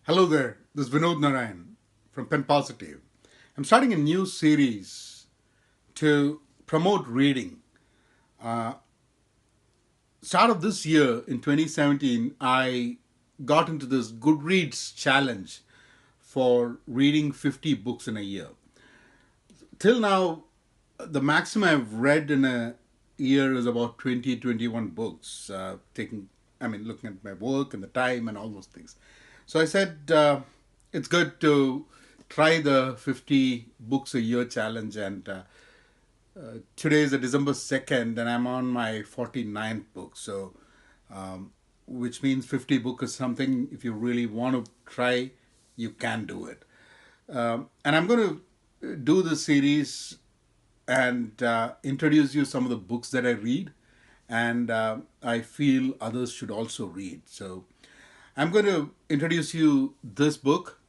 Hello there, this is Vinod Narayan from Pen Positive. I'm starting a new series to promote reading. Uh, Start of this year in 2017, I got into this Goodreads challenge for reading 50 books in a year. Till now, the maximum I've read in a year is about 20, 21 books, looking at my work and the time and all those things. So I said, it's good to try the 50 books a year challenge. And today is the December 2nd, and I'm on my 49th book. So, which means 50 book is something, if you really want to try, you can do it. And I'm going to do this series and introduce you some of the books that I read, and I feel others should also read. So I'm going to introduce you this book.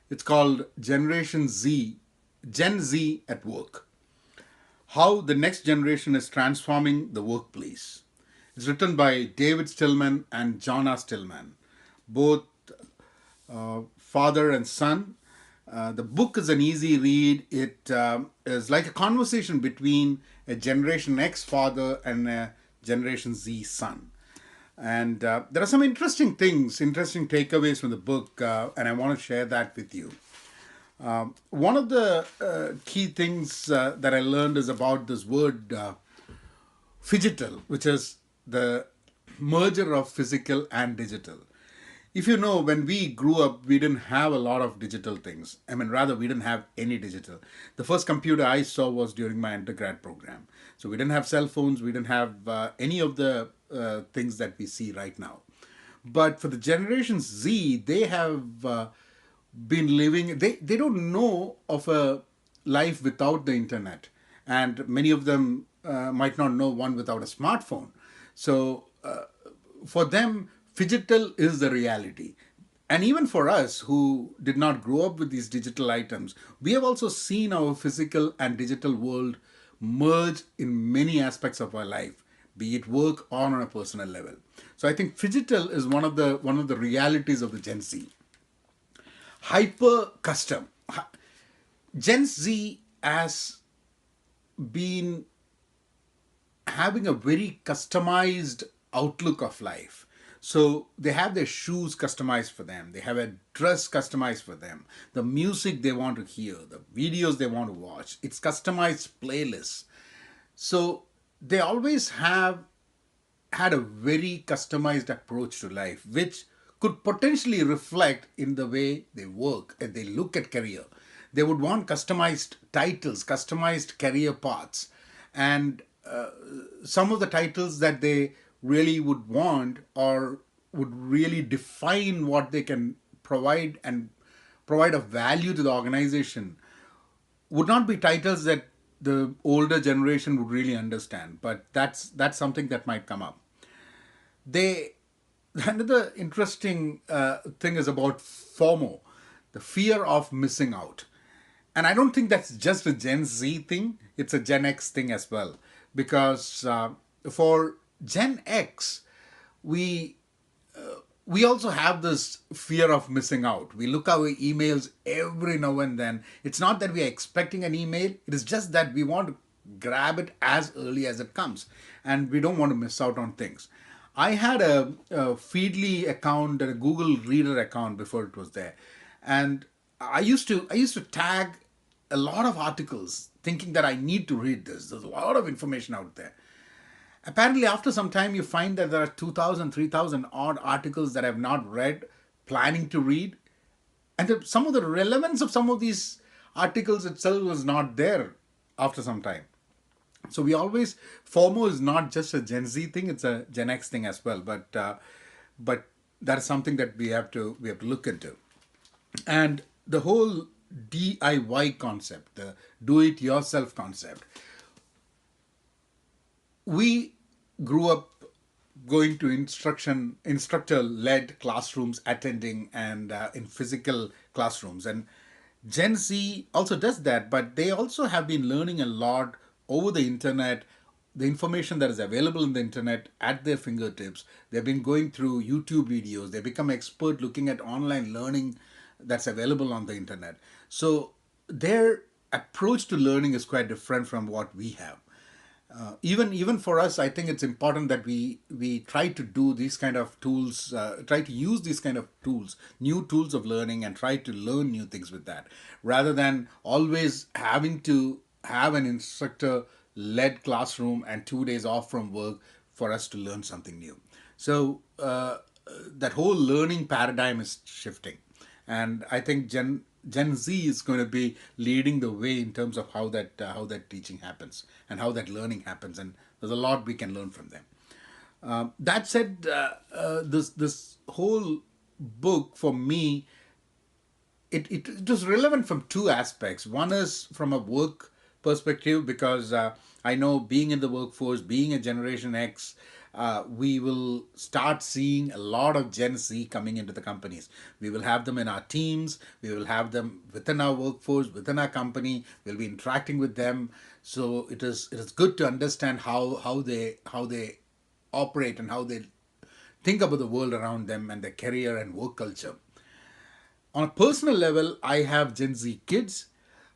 It's called Generation Z, Gen Z at Work: How the Next Generation is Transforming the Workplace. It's written by David Stillman and Jonah Stillman, both father and son. The book is an easy read. It is like a conversation between a Generation X father and a Generation Z son. And there are some interesting things, interesting takeaways from the book, and I want to share that with you. One of the key things that I learned is about this word phygital, which is the merger of physical and digital. If you know, when we grew up, we didn't have a lot of digital things. Rather, we didn't have any digital. The first computer I saw was during my undergrad program. So we didn't have cell phones, we didn't have any of the things that we see right now. But for the Generation Z, they have been living, they don't know of a life without the internet. And many of them might not know one without a smartphone. So for them, digital is the reality. And even for us who did not grow up with these digital items, we have also seen our physical and digital world merge in many aspects of our life, be it work or on a personal level. So I think digital is one of the realities of the Gen Z. Hyper custom. Gen Z has been having a very customized outlook of life. So they have their shoes customized for them, they have a dress customized for them, the music they want to hear, the videos they want to watch, it's customized playlists. So they always have had a very customized approach to life, which could potentially reflect in the way they work and they look at career. They would want customized titles, customized career paths, and some of the titles that they really would want or would really define what they can provide and provide a value to the organization would not be titles that the older generation would really understand, but that's something that might come up. They Another interesting thing is about FOMO, the fear of missing out. And I don't think that's just a Gen Z thing, it's a Gen X thing as well. Because for Gen X, we we also have this fear of missing out. We look our emails every now and then. It's not that we are expecting an email, it is just that we want to grab it as early as it comes. And we don't want to miss out on things. I had a Feedly account and a Google Reader account before it was there. And I used to tag a lot of articles thinking that I need to read this. There's a lot of information out there. Apparently, after some time, you find that there are 2,000, 3,000 odd articles that I have not read, planning to read. And some of the relevance of some of these articles itself was not there after some time. So we always, FOMO is not just a Gen Z thing; it's a Gen X thing as well. But that is something that we have to look into. And the whole DIY concept, the do it yourself concept, we grew up going to instructor led classrooms, attending and in physical classrooms. And Gen Z also does that, but they also have been learning a lot over the internet, the information that is available in the internet at their fingertips. They've been going through YouTube videos. They become expert looking at online learning that's available on the internet. So their approach to learning is quite different from what we have. Even for us, I think it's important that we try to do these kind of tools, try to use these kind of tools, new tools of learning, and try to learn new things with that, rather than always having to have an instructor led classroom and 2 days off from work for us to learn something new. So that whole learning paradigm is shifting, and I think Gen Z is going to be leading the way in terms of how that teaching happens and how that learning happens, and there's a lot we can learn from them. That said, this whole book for me, it was relevant from two aspects. One is from a work perspective, because I know, being in the workforce, being a Generation X, we will start seeing a lot of Gen Z coming into the companies. We will have them in our teams, we will have them within our workforce, within our company, we'll be interacting with them. So it is good to understand how they operate and how they think about the world around them and their career and work culture. On a personal level, I have Gen Z kids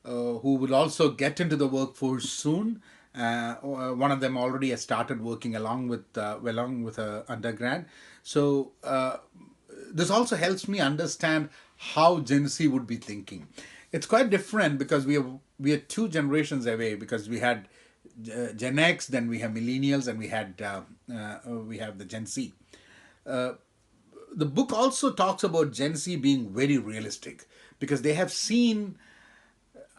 who will also get into the workforce soon. One of them already has started working along with a undergrad. So this also helps me understand how Gen Z would be thinking. It's quite different because we are two generations away, because we had Gen X, then we have millennials, and we have the Gen Z. The book also talks about Gen Z being very realistic, because they have seen,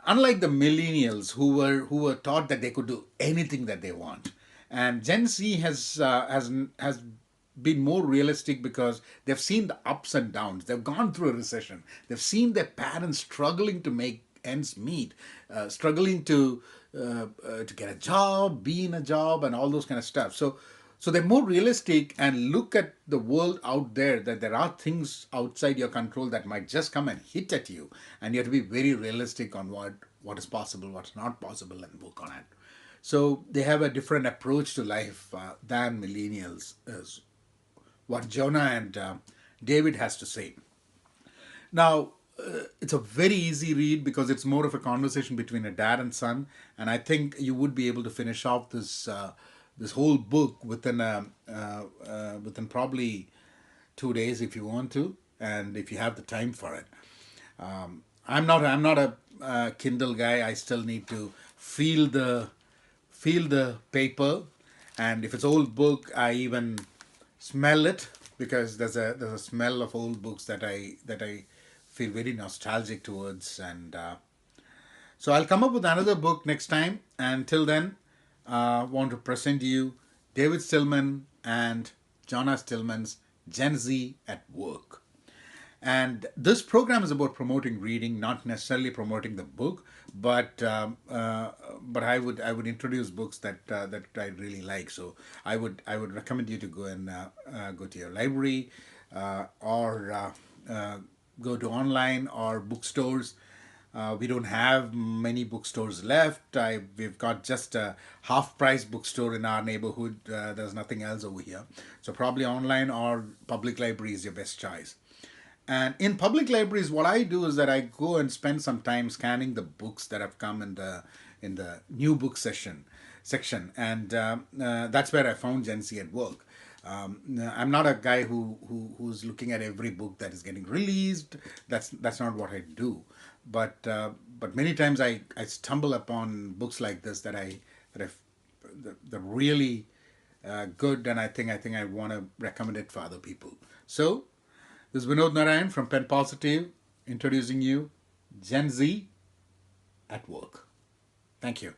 unlike the millennials who were taught that they could do anything that they want, and Gen Z has been more realistic because they've seen the ups and downs. They've gone through a recession. They've seen their parents struggling to make ends meet, struggling to get a job, be in a job, and all those kind of stuff. So they're more realistic and look at the world out there, that there are things outside your control that might just come and hit at you, and you have to be very realistic on what is possible, what's not possible, and work on it. So they have a different approach to life than millennials, is what Jonah and David has to say. Now, it's a very easy read because it's more of a conversation between a dad and son, and I think you would be able to finish off this whole book within probably 2 days if you want to, and if you have the time for it. I'm not a Kindle guy. I still need to feel the paper, and if it's old book, I even smell it, because there's a smell of old books that I feel very nostalgic towards, and so I'll come up with another book next time. And till then, want to present you David Stillman and Jonah Stillman's Gen Z at Work. And this program is about promoting reading, not necessarily promoting the book, but I would introduce books that I really like. So I would recommend you to go and go to your library, or go to online or bookstores. We don't have many bookstores left. We've got just a half price bookstore in our neighborhood. There's nothing else over here. So probably online or public library is your best choice. And in public libraries, what I do is that I go and spend some time scanning the books that have come in the new book section, and that's where I found Gen Z at Work. I'm not a guy who's looking at every book that is getting released. That's not what I do. But many times I stumble upon books like this that really good, and I think I want to recommend it for other people. So this is Vinod Narayan from Pen Positive, introducing you Gen Z at Work. Thank you.